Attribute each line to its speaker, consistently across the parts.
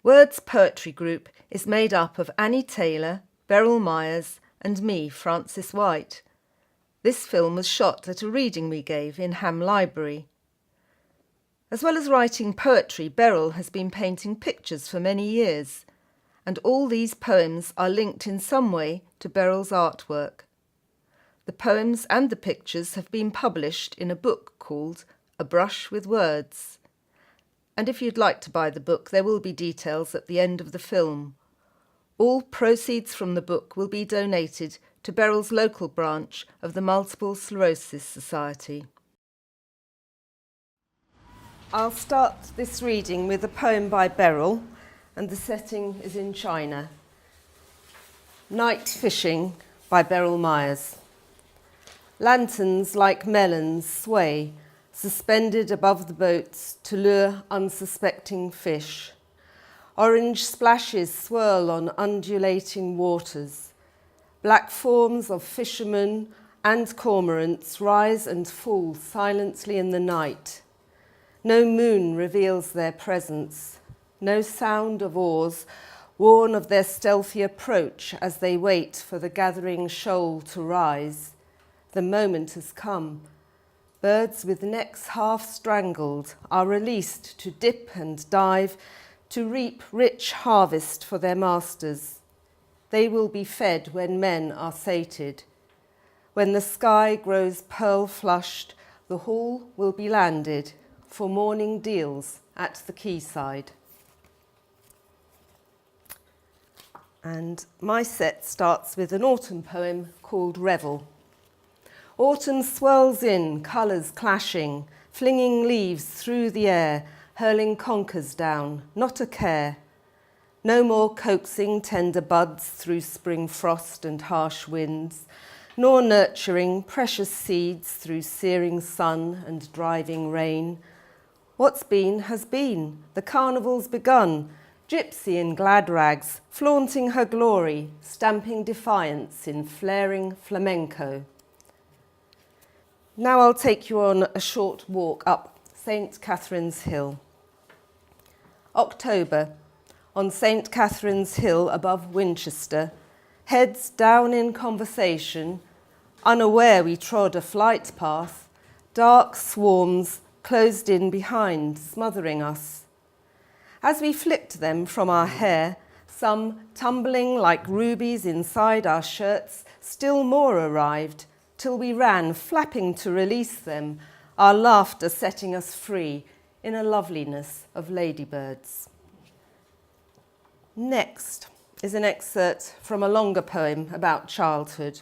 Speaker 1: Words Poetry Group is made up of Annie Taylor, Beryl Myers and me, Frances White. This film was shot at a reading we gave in Ham Library. As well as writing poetry, Beryl has been painting pictures for many years, and all these poems are linked in some way to Beryl's artwork. The poems and the pictures have been published in a book called A Brush with Words. And if you'd like to buy the book, there will be details at the end of the film. All proceeds from the book will be donated to Beryl's local branch of the Multiple Sclerosis Society. I'll start this reading with a poem by Beryl, and the setting is in China. Night Fishing by Beryl Myers. Lanterns like melons sway, suspended above the boats to lure unsuspecting fish. Orange splashes swirl on undulating waters. Black forms of fishermen and cormorants rise and fall silently in the night. No moon reveals their presence. No sound of oars warn of their stealthy approach as they wait for the gathering shoal to rise. The moment has come. Birds with necks half strangled are released to dip and dive, to reap rich harvest for their masters. They will be fed when men are sated. When the sky grows pearl-flushed, the haul will be landed for morning deals at the quayside. And my set starts with an autumn poem called Revel. Autumn swirls in, colours clashing, flinging leaves through the air, hurling conkers down, not a care. No more coaxing tender buds through spring frost and harsh winds, nor nurturing precious seeds through searing sun and driving rain. What's been has been, the carnival's begun, gypsy in glad rags, flaunting her glory, stamping defiance in flaring flamenco. Now I'll take you on a short walk up St. Catherine's Hill. October, on St. Catherine's Hill above Winchester, heads down in conversation, unaware we trod a flight path, dark swarms closed in behind, smothering us. As we flicked them from our hair, some tumbling like rubies inside our shirts, still more arrived, till we ran, flapping to release them, our laughter setting us free in a loveliness of ladybirds. Next is an excerpt from a longer poem about childhood.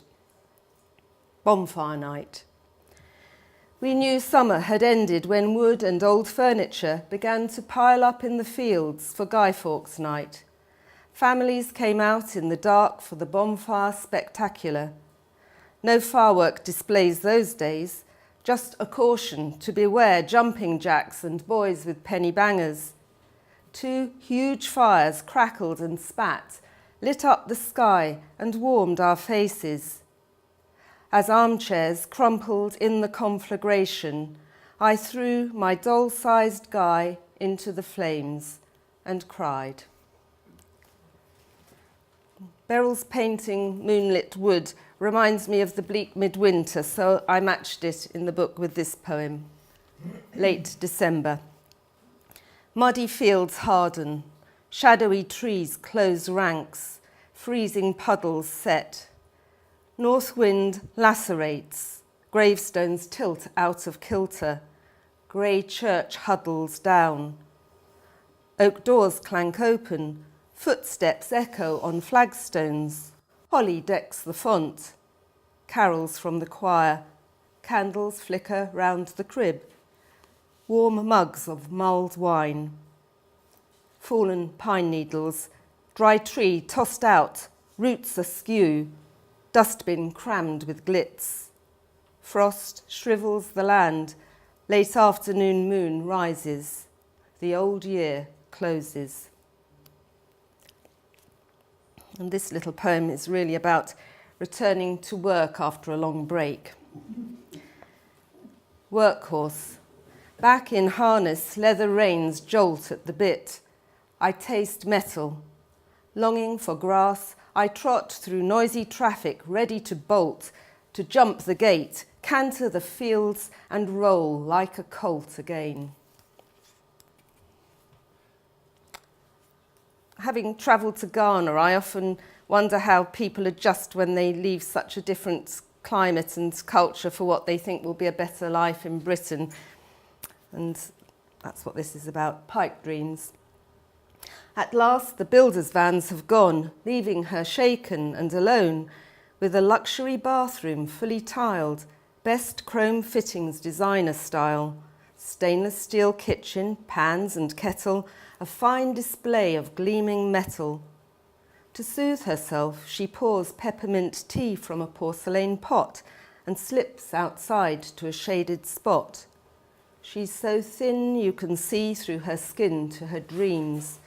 Speaker 1: Bonfire Night. We knew summer had ended when wood and old furniture began to pile up in the fields for Guy Fawkes Night. Families came out in the dark for the bonfire spectacular. No firework displays those days, just a caution to beware jumping jacks and boys with penny bangers. 2 huge fires crackled and spat, lit up the sky and warmed our faces. As armchairs crumpled in the conflagration, I threw my doll-sized Guy into the flames and cried. Beryl's painting Moonlit Wood reminds me of the bleak midwinter, so I matched it in the book with this poem. Late December. Muddy fields harden, shadowy trees close ranks, freezing puddles set. North wind lacerates, gravestones tilt out of kilter, grey church huddles down. Oak doors clank open, footsteps echo on flagstones. Holly decks the font. Carols from the choir. Candles flicker round the crib. Warm mugs of mulled wine. Fallen pine needles. Dry tree tossed out. Roots askew. Dustbin crammed with glitz. Frost shrivels the land. Late afternoon moon rises. The old year closes. And this little poem is really about returning to work after a long break. Workhorse. Back in harness, leather reins jolt at the bit. I taste metal. Longing for grass, I trot through noisy traffic, ready to bolt, to jump the gate, canter the fields and roll like a colt again. Having travelled to Ghana, I often wonder how people adjust when they leave such a different climate and culture for what they think will be a better life in Britain. And that's what this is about, pipe dreams. At last, the builders' vans have gone, leaving her shaken and alone, with a luxury bathroom fully tiled, best chrome fittings designer style, stainless steel kitchen, pans and kettle, a fine display of gleaming metal. To soothe herself, she pours peppermint tea from a porcelain pot and slips outside to a shaded spot. She's so thin you can see through her skin to her dreams,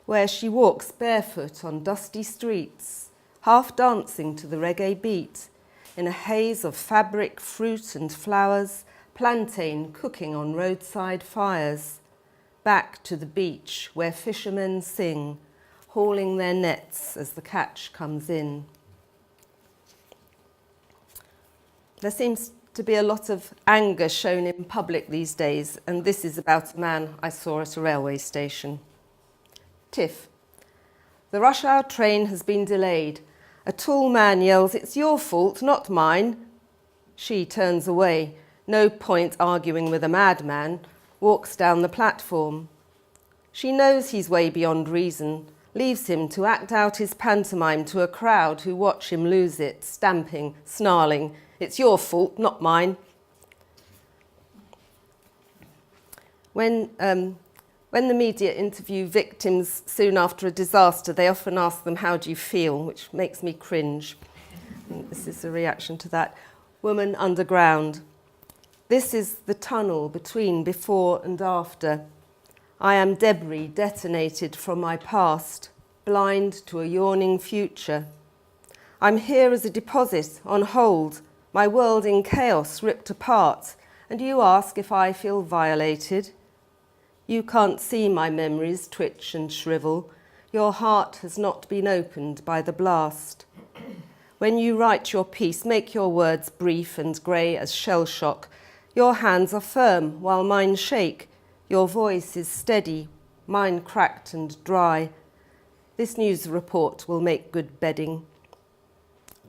Speaker 1: where she walks barefoot on dusty streets, half dancing to the reggae beat, in a haze of fabric, fruit and flowers, plantain cooking on roadside fires, back to the beach where fishermen sing, hauling their nets as the catch comes in. There seems to be a lot of anger shown in public these days, and this is about a man I saw at a railway station. Tiff. The rush hour train has been delayed. A tall man yells, "It's your fault, not mine." She turns away, no point arguing with a madman, walks down the platform. She knows he's way beyond reason, leaves him to act out his pantomime to a crowd who watch him lose it, stamping, snarling, "It's your fault, not mine." When the media interview victims soon after a disaster, they often ask them, "How do you feel?" which makes me cringe. And this is a reaction to that. Woman underground. This is the tunnel between before and after. I am debris detonated from my past, blind to a yawning future. I'm here as a deposit, on hold, my world in chaos ripped apart, and you ask if I feel violated. You can't see my memories twitch and shrivel. Your heart has not been opened by the blast. When you write your piece, make your words brief and grey as shell shock. Your hands are firm while mine shake. Your voice is steady, mine cracked and dry. This news report will make good bedding.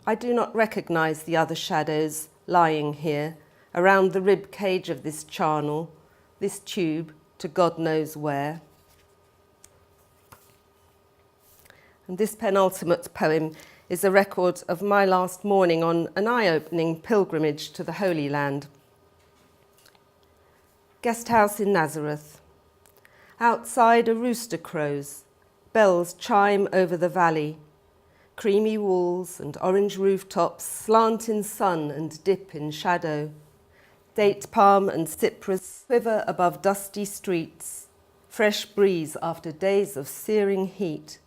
Speaker 1: I do not recognise the other shadows lying here, around the rib cage of this charnel, this tube, to God knows where. And this penultimate poem is a record of my last morning on an eye-opening pilgrimage to the Holy Land. Guest house in Nazareth. Outside a rooster crows, bells chime over the valley. Creamy walls and orange rooftops slant in sun and dip in shadow. Date palm and cypress quiver above dusty streets, fresh breeze after days of searing heat.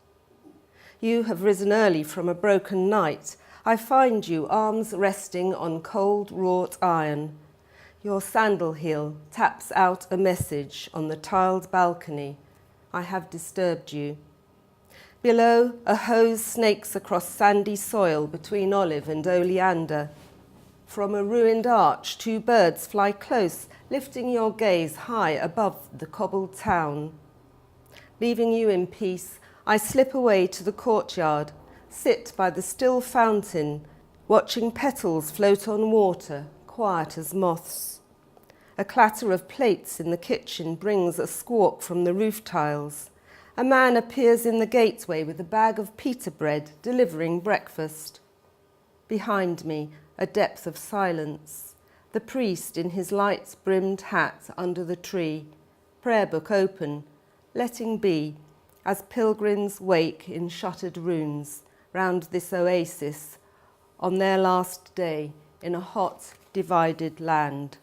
Speaker 1: You have risen early from a broken night. I find you, arms resting on cold wrought iron. Your sandal heel taps out a message on the tiled balcony. I have disturbed you. Below, a hose snakes across sandy soil between olive and oleander. From a ruined arch, two birds fly close, lifting your gaze high above the cobbled town. Leaving you in peace, I slip away to the courtyard, sit by the still fountain, watching petals float on water, quiet as moths. A clatter of plates in the kitchen brings a squawk from the roof tiles. A man appears in the gateway with a bag of pita bread, delivering breakfast. Behind me, a depth of silence. The priest in his light-brimmed hat under the tree, prayer book open, letting be, as pilgrims wake in shuttered runes round this oasis on their last day in a hot, divided land.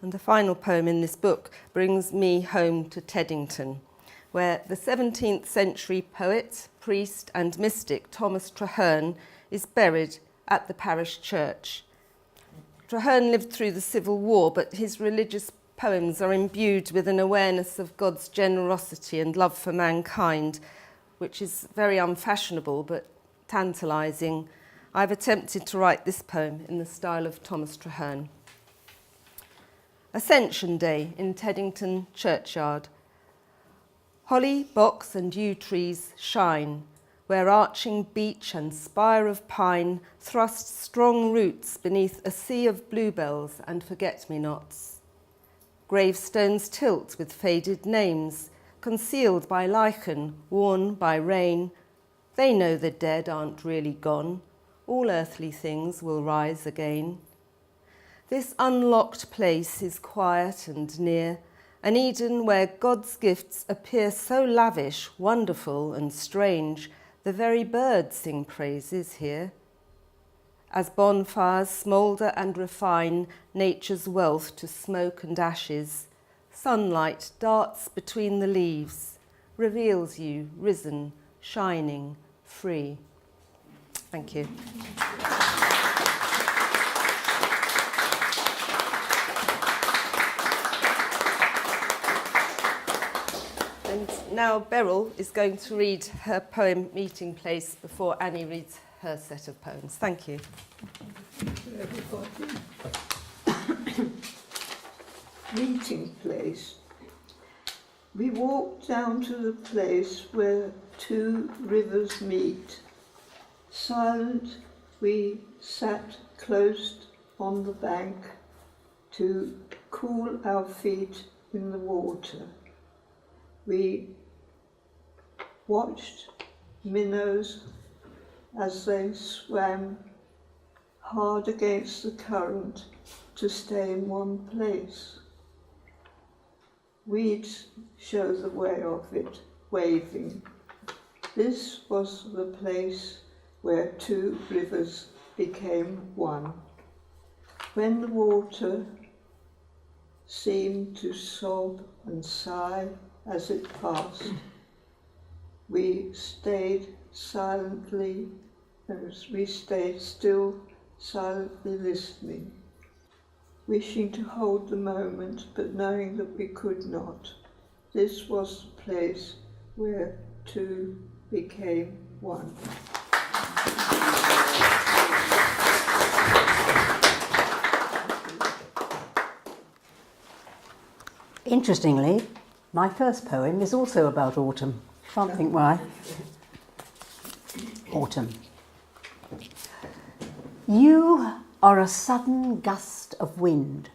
Speaker 1: And the final poem in this book brings me home to Teddington, where the 17th century poet, priest and mystic Thomas Traherne is buried at the parish church. Traherne lived through the Civil War, but his religious poems are imbued with an awareness of God's generosity and love for mankind, which is very unfashionable but tantalising. I've attempted to write this poem in the style of Thomas Traherne. Ascension Day in Teddington Churchyard. Holly, box and yew trees shine, where arching beech and spire of pine thrust strong roots beneath a sea of bluebells and forget-me-nots. Gravestones tilt with faded names, concealed by lichen, worn by rain. They know the dead aren't really gone. All earthly things will rise again. This unlocked place is quiet and near, an Eden where God's gifts appear so lavish, wonderful and strange, the very birds sing praises here. As bonfires smoulder and refine nature's wealth to smoke and ashes, sunlight darts between the leaves, reveals you risen, shining, free. Thank you. And now Beryl is going to read her poem Meeting Place before Annie reads her set of poems. Thank you.
Speaker 2: Meeting Place. We walked down to the place where two rivers meet. Silent, we sat close on the bank to cool our feet in the water. We watched minnows as they swam hard against the current to stay in one place. Weeds show the way of it, waving. This was the place where two rivers became one. When the water seemed to sob and sigh as it passed, we stayed silently, as we stayed still, silently listening, wishing to hold the moment, but knowing that we could not. This was the place where two became one.
Speaker 3: Interestingly, my first poem is also about autumn. Can't think why. Autumn. You are a sudden gust of wind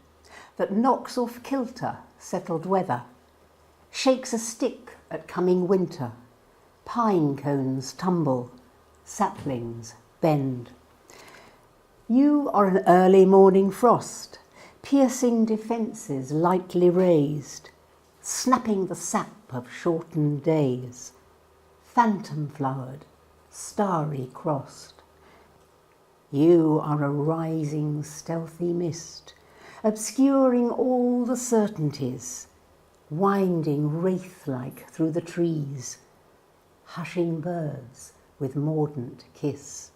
Speaker 3: that knocks off kilter settled weather, shakes a stick at coming winter. Pine cones tumble, saplings bend. You are an early morning frost, piercing defences lightly raised, snapping the sap of shortened days, phantom-flowered, starry crossed. You are a rising stealthy mist, obscuring all the certainties, winding wraith-like through the trees, hushing birds with mordant kiss.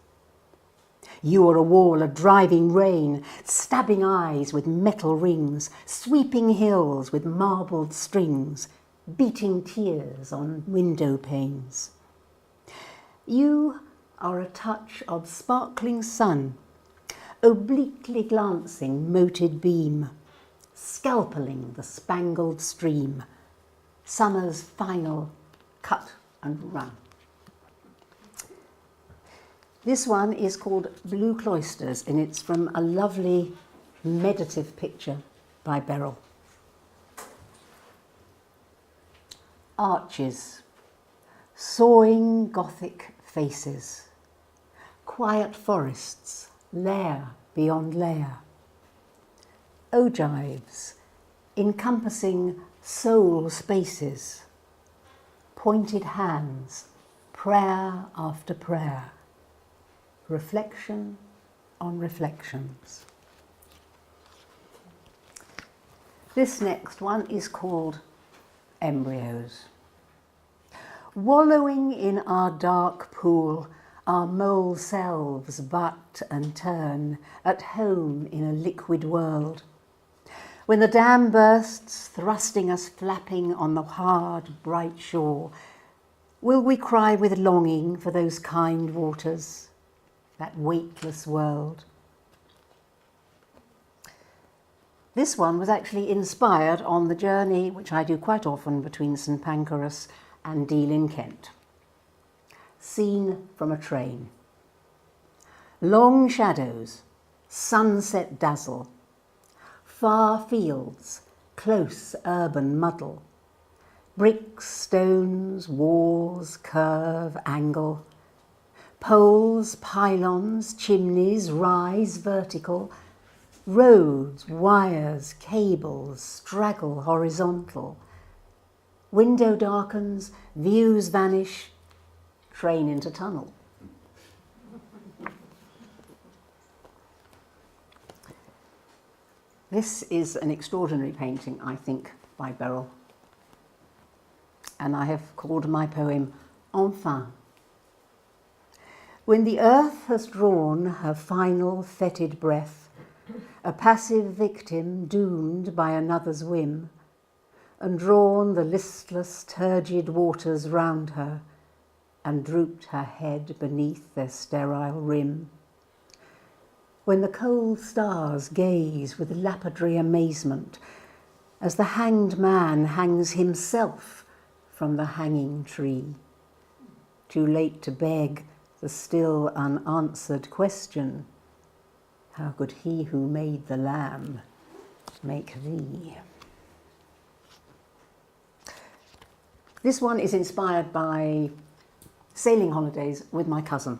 Speaker 3: You are a wall of driving rain, stabbing eyes with metal rings, sweeping hills with marbled strings, beating tears on window panes. You are a touch of sparkling sun, obliquely glancing moted beam, scalpeling the spangled stream, summer's final cut and run. This one is called Blue Cloisters, and it's from a lovely meditative picture by Beryl. Arches, sawing Gothic faces, quiet forests, layer beyond layer. Ogives, encompassing soul spaces, pointed hands, prayer after prayer. Reflection on reflections. This next one is called Embryos. Wallowing in our dark pool, our mole selves butt and turn, at home in a liquid world. When the dam bursts, thrusting us flapping on the hard, bright shore, will we cry with longing for those kind waters, that weightless world? This one was actually inspired on the journey, which I do quite often, between St Pancras and Deal in Kent. Seen from a train. Long shadows, sunset dazzle, far fields, close urban muddle, bricks, stones, walls, curve, angle, poles, pylons, chimneys, rise vertical, roads, wires, cables, straggle horizontal. Window darkens, views vanish, train into tunnel. This is an extraordinary painting, I think, by Beryl. And I have called my poem Enfin. When the earth has drawn her final fetid breath, a passive victim doomed by another's whim, and drawn the listless, turgid waters round her, and drooped her head beneath their sterile rim. When the cold stars gaze with lapidary amazement, as the hanged man hangs himself from the hanging tree, too late to beg the still unanswered question, how could he who made the lamb make thee? This one is inspired by sailing holidays with my cousin.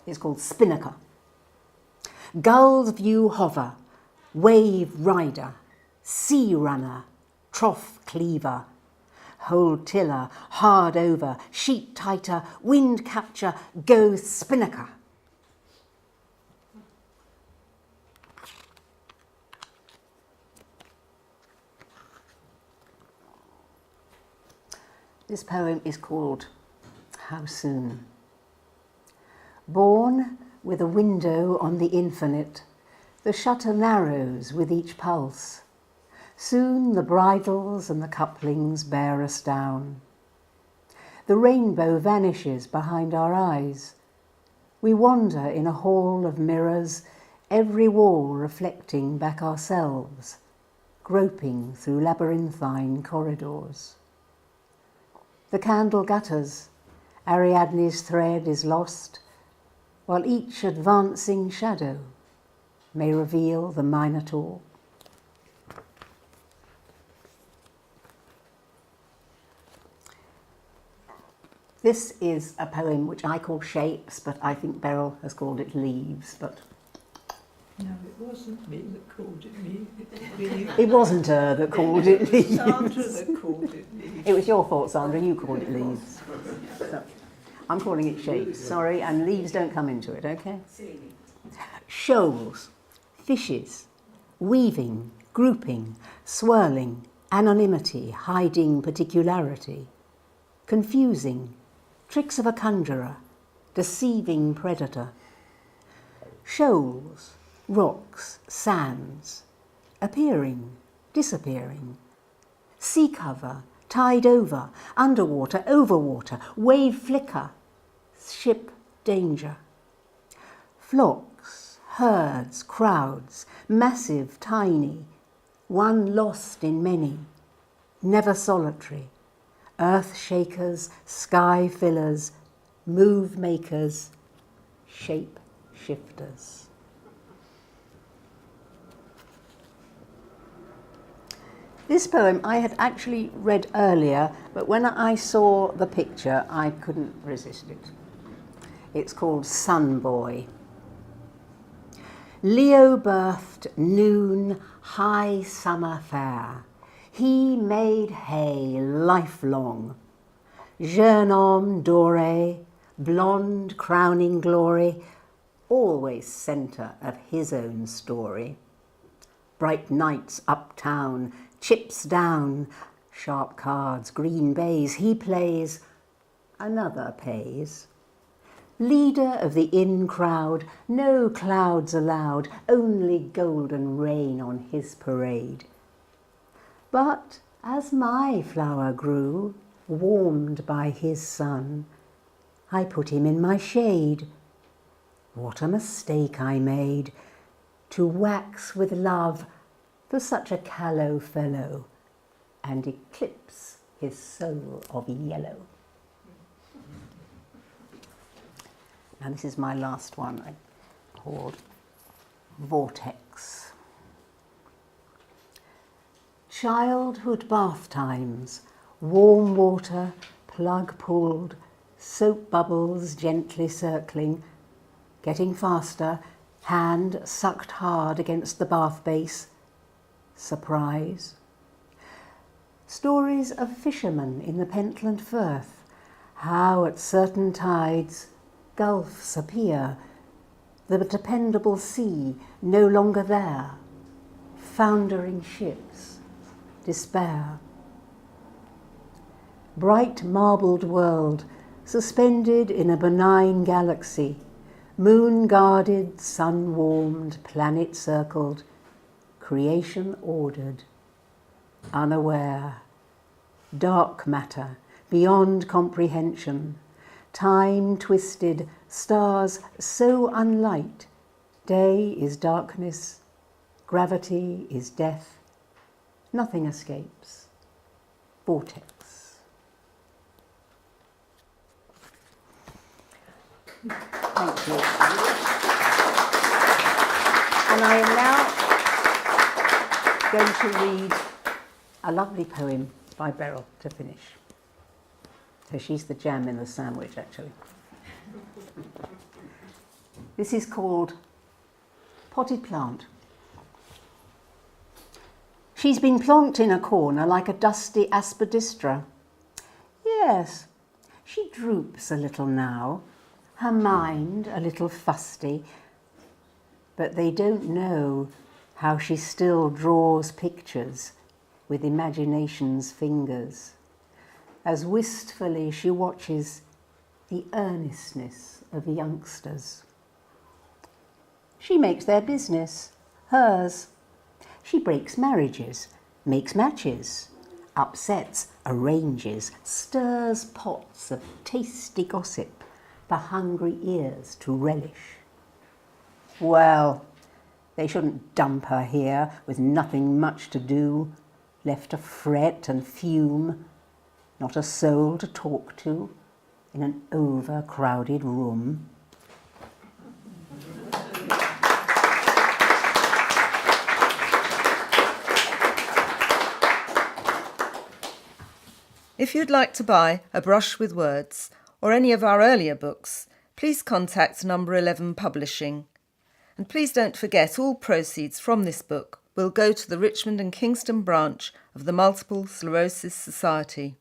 Speaker 3: It's called Spinnaker. Gull's view hover, wave rider, sea runner, trough cleaver, hold tiller, hard over, sheet tighter, wind capture, go Spinnaker. This poem is called How Soon? Born with a window on the infinite, the shutter narrows with each pulse. Soon the bridles and the couplings bear us down. The rainbow vanishes behind our eyes. We wander in a hall of mirrors, every wall reflecting back ourselves, groping through labyrinthine corridors. The candle gutters, Ariadne's thread is lost, while each advancing shadow may reveal the Minotaur. This is a poem which I call Shapes, but I think Beryl has called it Leaves. But
Speaker 2: no, it wasn't me that called it Leaves.
Speaker 3: It wasn't her that called it Leaves.
Speaker 2: Sandra that called it Leaves.
Speaker 3: It was your fault, Sandra. You called it Leaves. So, I'm calling it Shapes, sorry, and leaves don't come into it, okay? Shoals, fishes, weaving, grouping, swirling, anonymity, hiding particularity, confusing, tricks of a conjurer, deceiving predator. Shoals, rocks, sands, appearing, disappearing, sea cover, tide over, underwater, overwater, wave flicker, ship danger. Flocks, herds, crowds, massive, tiny, one lost in many, never solitary, earth shakers, sky fillers, move makers, shape shifters. This poem I had actually read earlier, but when I saw the picture, I couldn't resist it. It's called Sun Boy. Leo birthed noon, high summer fair. He made hay lifelong. Jeune homme doré, blonde crowning glory, always centre of his own story. Bright nights uptown, chips down, sharp cards, green bays, he plays, another pays. leader of the in crowd, no clouds allowed, only golden rain on his parade. But as my flower grew, warmed by his sun, I put him in my shade. What a mistake I made, to wax with love for such a callow fellow, and eclipse his soul of yellow. Now this is my last one, called Vortex. Childhood bath times, warm water, plug pulled, soap bubbles gently circling, getting faster, hand sucked hard against the bath base. Surprise. Stories of fishermen in the Pentland Firth, how at certain tides gulfs appear, the dependable sea no longer there, foundering ships, despair. Bright marbled world, suspended in a benign galaxy, moon-guarded, sun-warmed, planet-circled, creation ordered, unaware, dark matter, beyond comprehension, time-twisted, stars so unlight, day is darkness, gravity is death, nothing escapes, vortex. Thank you. And I am now going to read a lovely poem by Beryl to finish. So she's the jam in the sandwich, actually. This is called Potted Plant. She's been plonked in a corner like a dusty aspidistra. Yes, she droops a little now, her mind a little fusty, but they don't know how she still draws pictures with imagination's fingers, as wistfully she watches the earnestness of youngsters. She makes their business hers. She breaks marriages, makes matches, upsets, arranges, stirs pots of tasty gossip for hungry ears to relish. Well, they shouldn't dump her here with nothing much to do, left to fret and fume, not a soul to talk to in an overcrowded room.
Speaker 1: If you'd like to buy A Brush with Words or any of our earlier books, please contact Number 11 Publishing. And please don't forget, all proceeds from this book will go to the Richmond and Kingston branch of the Multiple Sclerosis Society.